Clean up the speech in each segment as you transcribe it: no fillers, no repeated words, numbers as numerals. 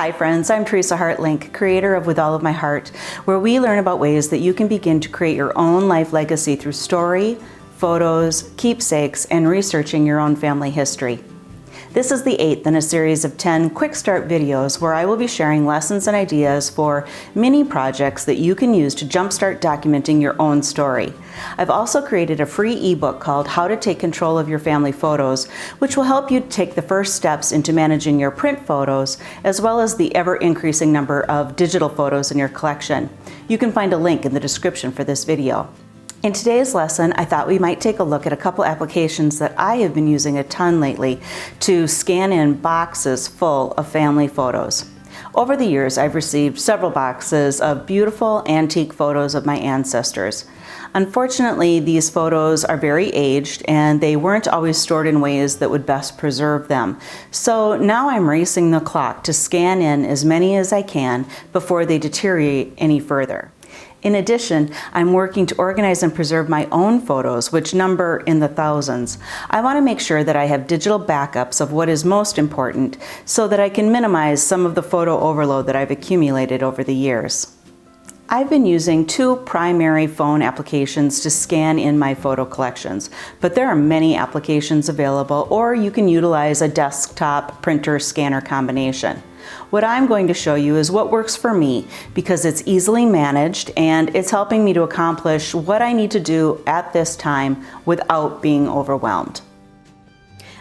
Hi friends, I'm Teresa Hartlink, creator of With All of My Heart, where we learn about ways that you can begin to create your own life legacy through story, photos, keepsakes, and researching your own family history. This is the 8th in a series of 10 quick start videos where I will be sharing lessons and ideas for mini projects that you can use to jumpstart documenting your own story. I've also created a free ebook called How to Take Control of Your Family Photos, which will help you take the first steps into managing your print photos, as well as the ever-increasing number of digital photos in your collection. You can find a link in the description for this video. In today's lesson, I thought we might take a look at a couple applications that I have been using a ton lately to scan in boxes full of family photos. Over the years, I've received several boxes of beautiful antique photos of my ancestors. Unfortunately, these photos are very aged and they weren't always stored in ways that would best preserve them. So now I'm racing the clock to scan in as many as I can before they deteriorate any further. In addition, I'm working to organize and preserve my own photos, which number in the thousands. I want to make sure that I have digital backups of what is most important so that I can minimize some of the photo overload that I've accumulated over the years. I've been using two primary phone applications to scan in my photo collections, but there are many applications available, or you can utilize a desktop printer scanner combination. What I'm going to show you is what works for me because it's easily managed and it's helping me to accomplish what I need to do at this time without being overwhelmed.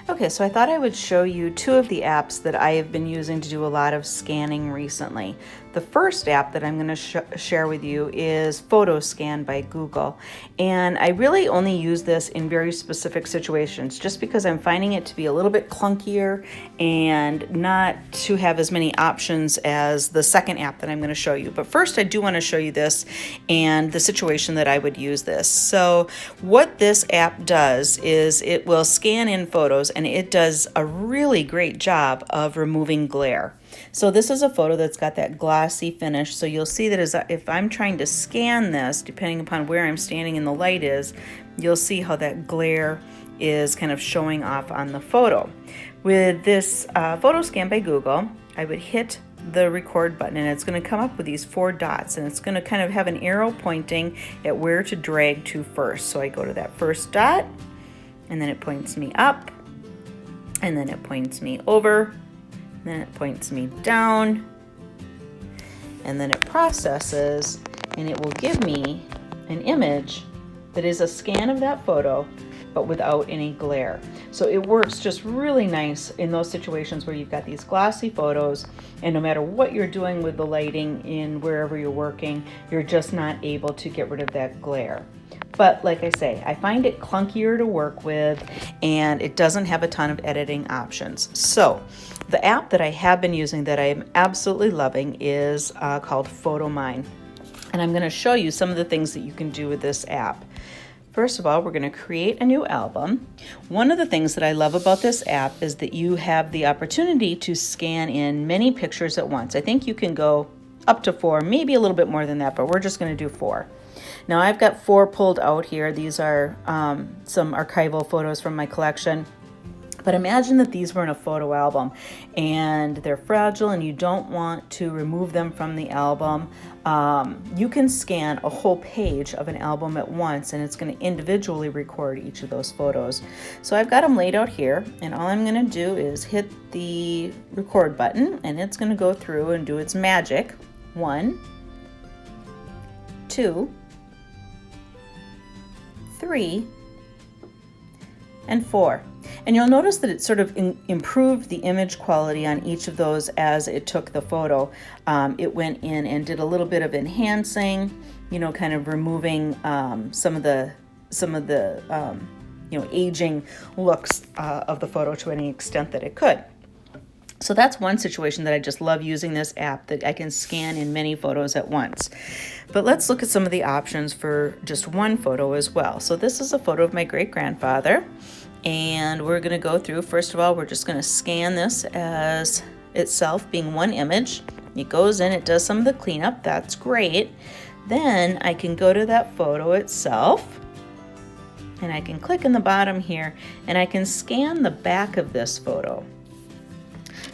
Okay, so I thought I would show you two of the apps that I have been using to do a lot of scanning recently. The first app that I'm going to share with you is PhotoScan by Google. And I really only use this in very specific situations just because I'm finding it to be a little bit clunkier and not to have as many options as the second app that I'm going to show you. But first I do want to show you this and the situation that I would use this. So what this app does is it will scan in photos and it does a really great job of removing glare. So this is a photo that's got that glossy finish. So you'll see that if I'm trying to scan this, depending upon where I'm standing and the light is, you'll see how that glare is kind of showing off on the photo. With this PhotoScan by Google, I would hit the record button and it's going to come up with these 4 dots and it's going to kind of have an arrow pointing at where to drag to first. So I go to that first dot and then it points me up and then it points me over. Then it points me down, and then it processes, and it will give me an image that is a scan of that photo, but without any glare. So it works just really nice in those situations where you've got these glossy photos, and no matter what you're doing with the lighting in wherever you're working, you're just not able to get rid of that glare. But like I say, I find it clunkier to work with and it doesn't have a ton of editing options. So the app that I have been using that I am absolutely loving is called PhotoMine. And I'm going to show you some of the things that you can do with this app. First of all, we're going to create a new album. One of the things that I love about this app is that you have the opportunity to scan in many pictures at once. I think you can go up to 4, maybe a little bit more than that, but we're just going to do 4. Now I've got 4 pulled out here. These are some archival photos from my collection. But imagine that these were in a photo album and they're fragile and you don't want to remove them from the album. You can scan a whole page of an album at once and it's going to individually record each of those photos. So I've got them laid out here and all I'm going to do is hit the record button and it's going to go through and do its magic. 1, 2, 3, and 4. And you'll notice that it sort of improved the image quality on each of those as it took the photo. It went in and did a little bit of enhancing, kind of removing some of the aging looks of the photo to any extent that it could. So that's one situation that I just love using this app, that I can scan in many photos at once. But let's look at some of the options for just one photo as well. So this is a photo of my great-grandfather, and we're going to go through. First of all, we're just going to scan this as itself being one image. It goes in, it does some of the cleanup, that's great. Then I can go to that photo itself, and I can click in the bottom here, and I can scan the back of this photo.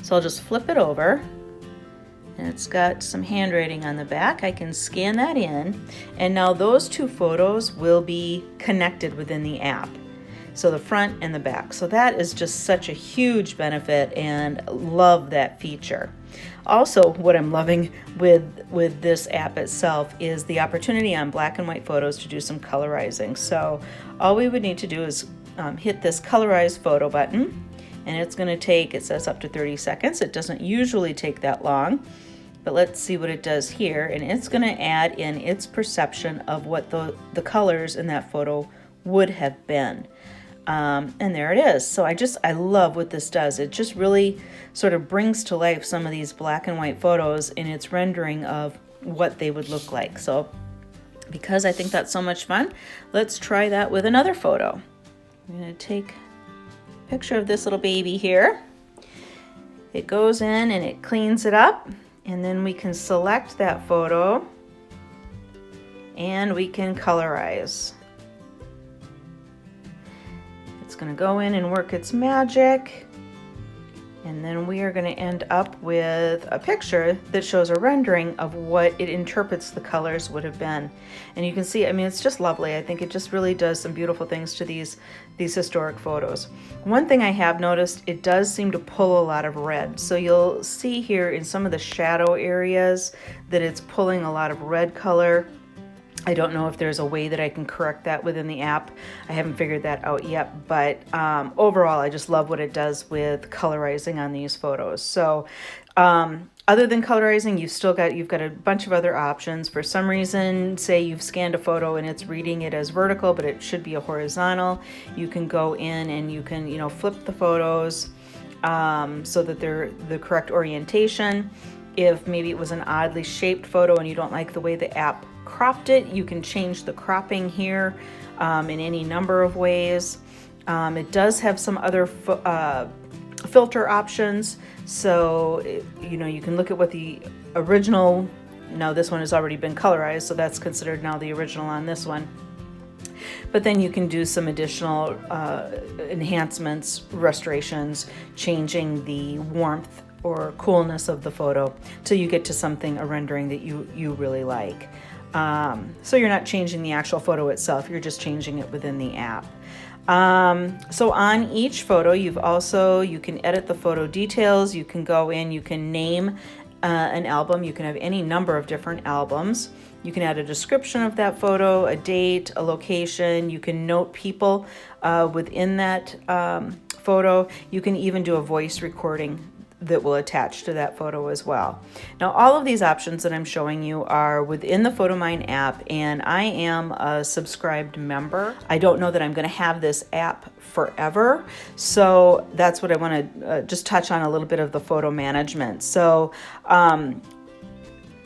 So I'll just flip it over And it's got some handwriting on the back. I can scan that in, and now those two photos will be connected within the app. So the front and the back. So that is just such a huge benefit, and love that feature. Also, what I'm loving with this app itself is the opportunity on black and white photos to do some colorizing. So all we would need to do is hit this colorize photo button, and it's going to take, it says up to 30 seconds. It doesn't usually take that long, but let's see what it does here. And it's going to add in its perception of what the colors in that photo would have been. And there it is. So I love what this does. It just really sort of brings to life some of these black and white photos in its rendering of what they would look like. So because I think that's so much fun, let's try that with another photo. I'm going to take a picture of this little baby here. It goes in and it cleans it up, and then we can select that photo and we can colorize. It's going to go in and work its magic, and then we are going to end up with a picture that shows a rendering of what it interprets the colors would have been. And you can see, I mean, it's just lovely. I think it just really does some beautiful things to these historic photos. One thing I have noticed, it does seem to pull a lot of red. So you'll see here in some of the shadow areas that it's pulling a lot of red color. I don't know if there's a way that I can correct that within the app. I haven't figured that out yet, but overall, I just love what it does with colorizing on these photos. So other than colorizing, you've got a bunch of other options. For some reason, say you've scanned a photo and it's reading it as vertical, but it should be a horizontal. You can go in and you can, flip the photos so that they're the correct orientation. If maybe it was an oddly shaped photo and you don't like the way the app cropped it, you can change the cropping here in any number of ways. It does have some other filter options, so you can look at what the original. Now this one has already been colorized, so that's considered now the original on this one. But then you can do some additional enhancements, restorations, changing the warmth or coolness of the photo till you get to something, a rendering that you really like. So you're not changing the actual photo itself, you're just changing it within the app. So on each photo, you can edit the photo details, you can go in, you can name an album, you can have any number of different albums. You can add a description of that photo, a date, a location, you can note people within that photo. You can even do a voice recording that will attach to that photo as well. Now, all of these options that I'm showing you are within the PhotoMine app, and I am a subscribed member. I don't know that I'm going to have this app forever, so that's what I want to just touch on a little bit of the photo management. So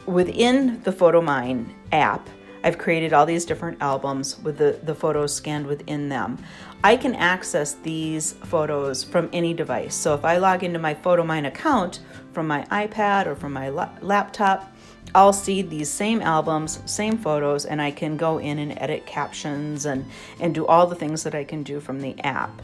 within the PhotoMine app, I've created all these different albums with the photos scanned within them. I can access these photos from any device. So if I log into my PhotoMine account from my iPad or from my laptop, I'll see these same albums, same photos, and I can go in and edit captions and do all the things that I can do from the app.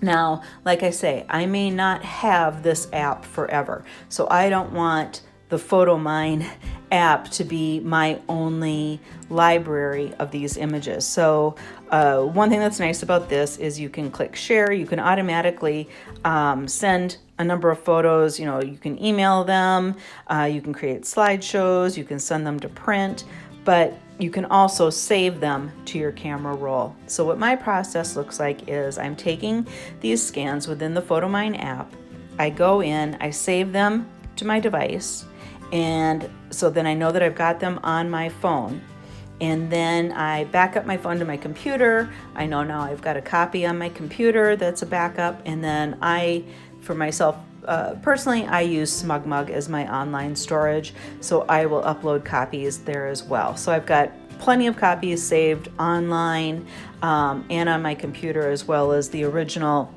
Now, like I say, I may not have this app forever, so I don't want the PhotoMine app to be my only library of these images. So one thing that's nice about this is you can click share. You can automatically send a number of photos. You can email them, you can create slideshows, you can send them to print, but you can also save them to your camera roll. So what my process looks like is I'm taking these scans within the PhotoMine app, I go in, I save them to my device, and so then I know that I've got them on my phone. And then I back up my phone to my computer. I know now I've got a copy on my computer that's a backup. And then for myself, personally, I use SmugMug as my online storage. So I will upload copies there as well. So I've got plenty of copies saved online and on my computer, as well as the original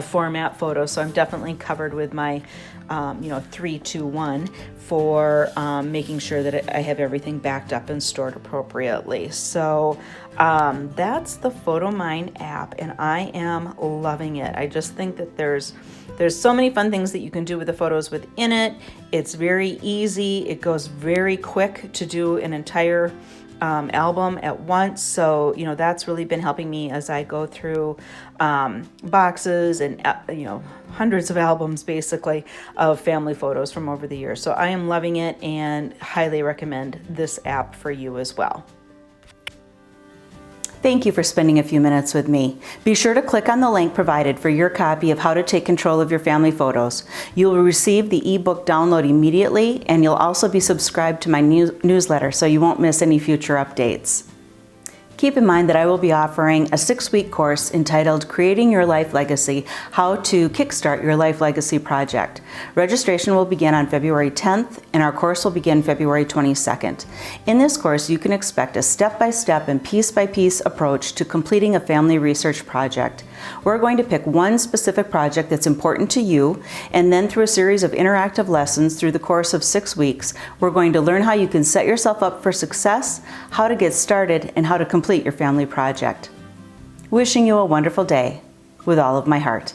format photo, so I'm definitely covered with my 3-2-1 for making sure that I have everything backed up and stored appropriately. So that's the PhotoMine app, and I am loving it. I just think that there's so many fun things that you can do with the photos within it. It's very easy. It goes very quick to do an entire album at once. So, that's really been helping me as I go through boxes and, hundreds of albums basically of family photos from over the years. So I am loving it and highly recommend this app for you as well. Thank you for spending a few minutes with me. Be sure to click on the link provided for your copy of How to Take Control of Your Family Photos. You will receive the ebook download immediately, and you'll also be subscribed to my newsletter so you won't miss any future updates. Keep in mind that I will be offering a 6-week course entitled Creating Your Life Legacy: How to Kickstart Your Life Legacy Project. Registration will begin on February 10th, and our course will begin February 22nd. In this course, you can expect a step-by-step and piece-by-piece approach to completing a family research project. We're going to pick one specific project that's important to you, and then through a series of interactive lessons through the course of 6 weeks, we're going to learn how you can set yourself up for success, how to get started, and how to complete your family project. Wishing you a wonderful day with all of my heart.